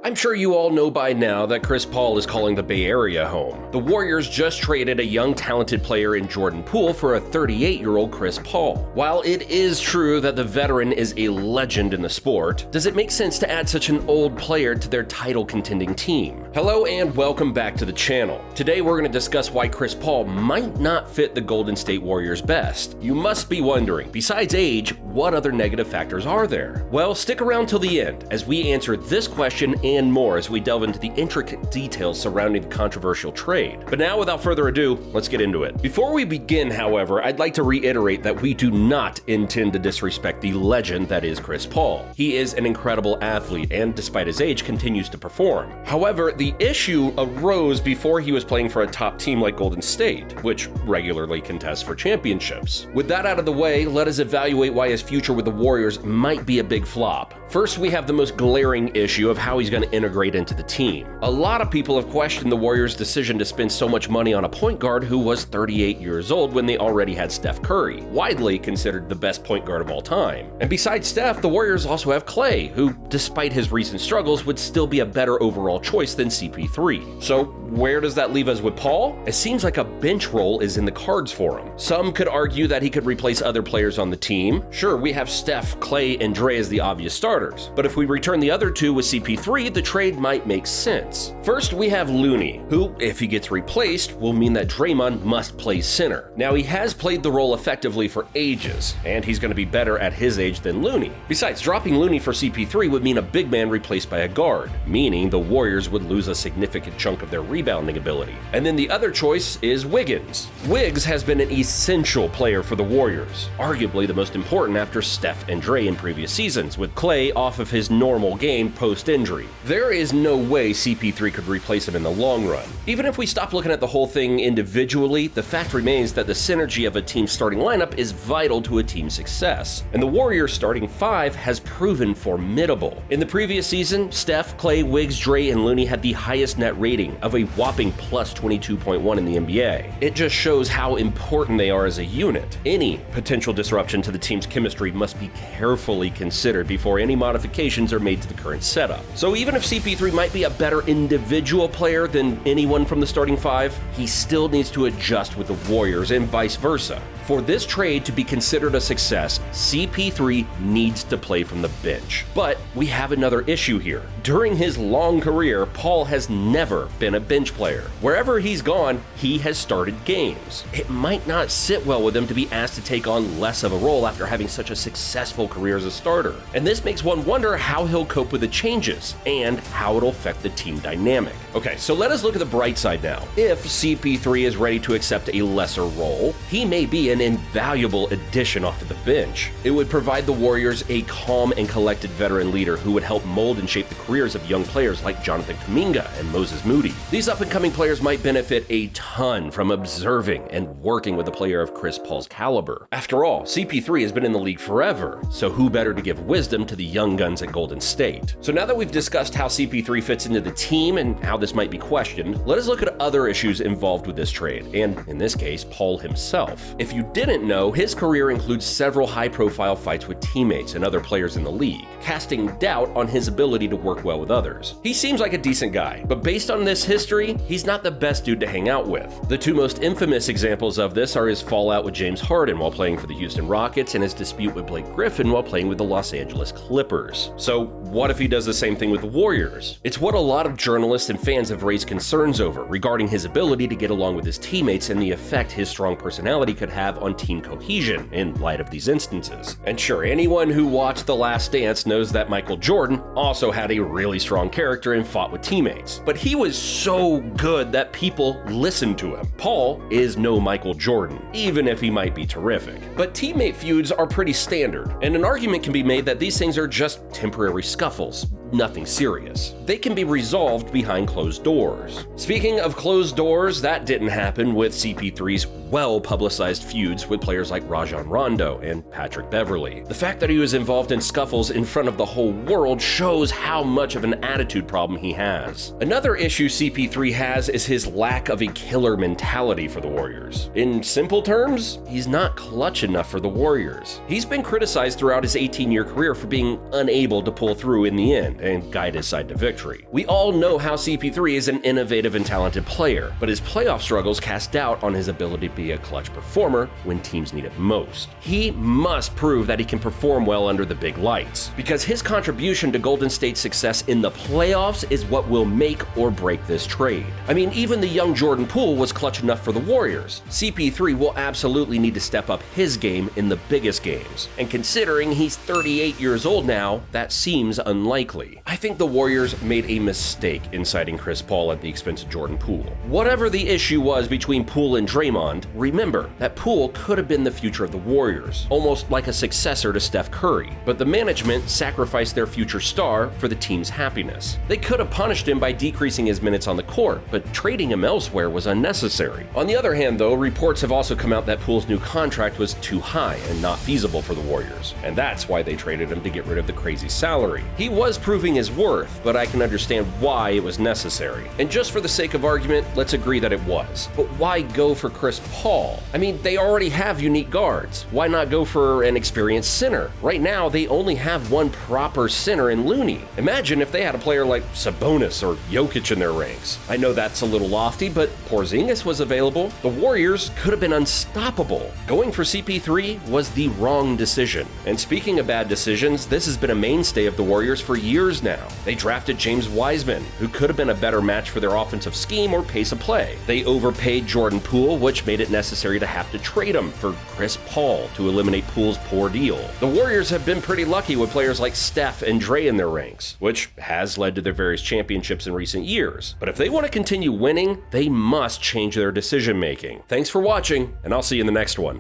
I'm sure you all know by now that Chris Paul is calling the Bay Area home. The Warriors just traded a young talented player in Jordan Poole for a 38-year-old Chris Paul. While it is true that the veteran is a legend in the sport, does it make sense to add such an old player to their title-contending team? Hello and welcome back to the channel. Today we're going to discuss why Chris Paul might not fit the Golden State Warriors best. You must be wondering, besides age, what other negative factors are there? Well, stick around till the end as we answer this question and more as we delve into the intricate details surrounding the controversial trade. But now, without further ado, let's get into it. Before we begin, however, I'd like to reiterate that we do not intend to disrespect the legend that is Chris Paul. He is an incredible athlete and, despite his age, continues to perform. However, the issue arose before he was playing for a top team like Golden State, which regularly contests for championships. With that out of the way, let us evaluate why his future with the Warriors might be a big flop. First, we have the most glaring issue of how he's going to integrate into the team. A lot of people have questioned the Warriors' decision to spend so much money on a point guard who was 38 years old when they already had Steph Curry, widely considered the best point guard of all time. And besides Steph, the Warriors also have Clay, who, despite his recent struggles, would still be a better overall choice than CP3. So where does that leave us with Paul? It seems like a bench role is in the cards for him. Some could argue that he could replace other players on the team. Sure, we have Steph, Clay, and Dre as the obvious starters, but if we return the other two with CP3, the trade might make sense. First, we have Looney, who, if he gets replaced, will mean that Draymond must play center. Now, he has played the role effectively for ages, and he's going to be better at his age than Looney. Besides, dropping Looney for CP3 would mean a big man replaced by a guard, meaning the Warriors would lose a significant chunk of their rebounding ability. And then the other choice is Wiggins. Wiggs has been an essential player for the Warriors, arguably the most important after Steph and Dre in previous seasons, with Clay off of his normal game post-injury. There is no way CP3 could replace him in the long run. Even if we stop looking at the whole thing individually, the fact remains that the synergy of a team's starting lineup is vital to a team's success, and the Warriors' starting five has proven formidable. In the previous season, Steph, Clay, Wiggs, Dre, and Looney had the highest net rating of a whopping plus 22.1 in the NBA. It just shows how important they are as a unit. Any potential disruption to the team's chemistry must be carefully considered before any modifications are made to the current setup. So even if CP3 might be a better individual player than anyone from the starting five, he still needs to adjust with the Warriors and vice versa. For this trade to be considered a success, CP3 needs to play from the bench. But we have another issue here. During his long career, Paul has never been a bench player. Wherever he's gone, he has started games. It might not sit well with him to be asked to take on less of a role after having such a successful career as a starter. And this makes one wonder how he'll cope with the changes and how it'll affect the team dynamic. Okay, so let us look at the bright side now. If CP3 is ready to accept a lesser role, he may be an invaluable addition off of the bench. It would provide the Warriors a calm and collected veteran leader who would help mold and shape the careers of young players like Jonathan Kuminga and Moses Moody. These up-and-coming players might benefit a ton from observing and working with a player of Chris Paul's caliber. After all, CP3 has been in the league forever, so who better to give wisdom to the young guns at Golden State? So now that we've discussed how CP3 fits into the team and how this might be questioned, let us look at other issues involved with this trade, and in this case, Paul himself. If you didn't know, his career includes several high-profile fights with teammates and other players in the league, casting doubt on his ability to work well with others. He seems like a decent guy, but based on this history, he's not the best dude to hang out with. The two most infamous examples of this are his fallout with James Harden while playing for the Houston Rockets and his dispute with Blake Griffin while playing with the Los Angeles Clippers. So what if he does the same thing with the Warriors? It's what a lot of journalists and fans have raised concerns over regarding his ability to get along with his teammates and the effect his strong personality could have on team cohesion in light of these instances. And sure, anyone who watched The Last Dance knows that Michael Jordan also had a really strong character and fought with teammates. But he was so good that people listened to him. Paul is no Michael Jordan, even if he might be terrific. But teammate feuds are pretty standard, and an argument can be made that these things are just temporary scuffles. Nothing serious. They can be resolved behind closed doors. Speaking of closed doors, that didn't happen with CP3's well-publicized feuds with players like Rajon Rondo and Patrick Beverley. The fact that he was involved in scuffles in front of the whole world shows how much of an attitude problem he has. Another issue CP3 has is his lack of a killer mentality for the Warriors. In simple terms, he's not clutch enough for the Warriors. He's been criticized throughout his 18-year career for being unable to pull through in the end, and guide his side to victory. We all know how CP3 is an innovative and talented player, but his playoff struggles cast doubt on his ability to be a clutch performer when teams need it most. He must prove that he can perform well under the big lights, because his contribution to Golden State's success in the playoffs is what will make or break this trade. I mean, even the young Jordan Poole was clutch enough for the Warriors. CP3 will absolutely need to step up his game in the biggest games, and considering he's 38 years old now, that seems unlikely. I think the Warriors made a mistake in citing Chris Paul at the expense of Jordan Poole. Whatever the issue was between Poole and Draymond, remember that Poole could have been the future of the Warriors, almost like a successor to Steph Curry, but the management sacrificed their future star for the team's happiness. They could have punished him by decreasing his minutes on the court, but trading him elsewhere was unnecessary. On the other hand, though, reports have also come out that Poole's new contract was too high and not feasible for the Warriors, and that's why they traded him to get rid of the crazy salary. He was proving his worth, but I can understand why it was necessary. And just for the sake of argument, let's agree that it was. But why go for Chris Paul? I mean, they already have unique guards. Why not go for an experienced center? Right now, they only have one proper center in Looney. Imagine if they had a player like Sabonis or Jokic in their ranks. I know that's a little lofty, but Porzingis was available. The Warriors could have been unstoppable. Going for CP3 was the wrong decision. And speaking of bad decisions, this has been a mainstay of the Warriors for years now. They drafted James Wiseman, who could have been a better match for their offensive scheme or pace of play. They overpaid Jordan Poole, which made it necessary to have to trade him for Chris Paul to eliminate Poole's poor deal. The Warriors have been pretty lucky with players like Steph and Dre in their ranks, which has led to their various championships in recent years. But if they want to continue winning, they must change their decision making. Thanks for watching, and I'll see you in the next one.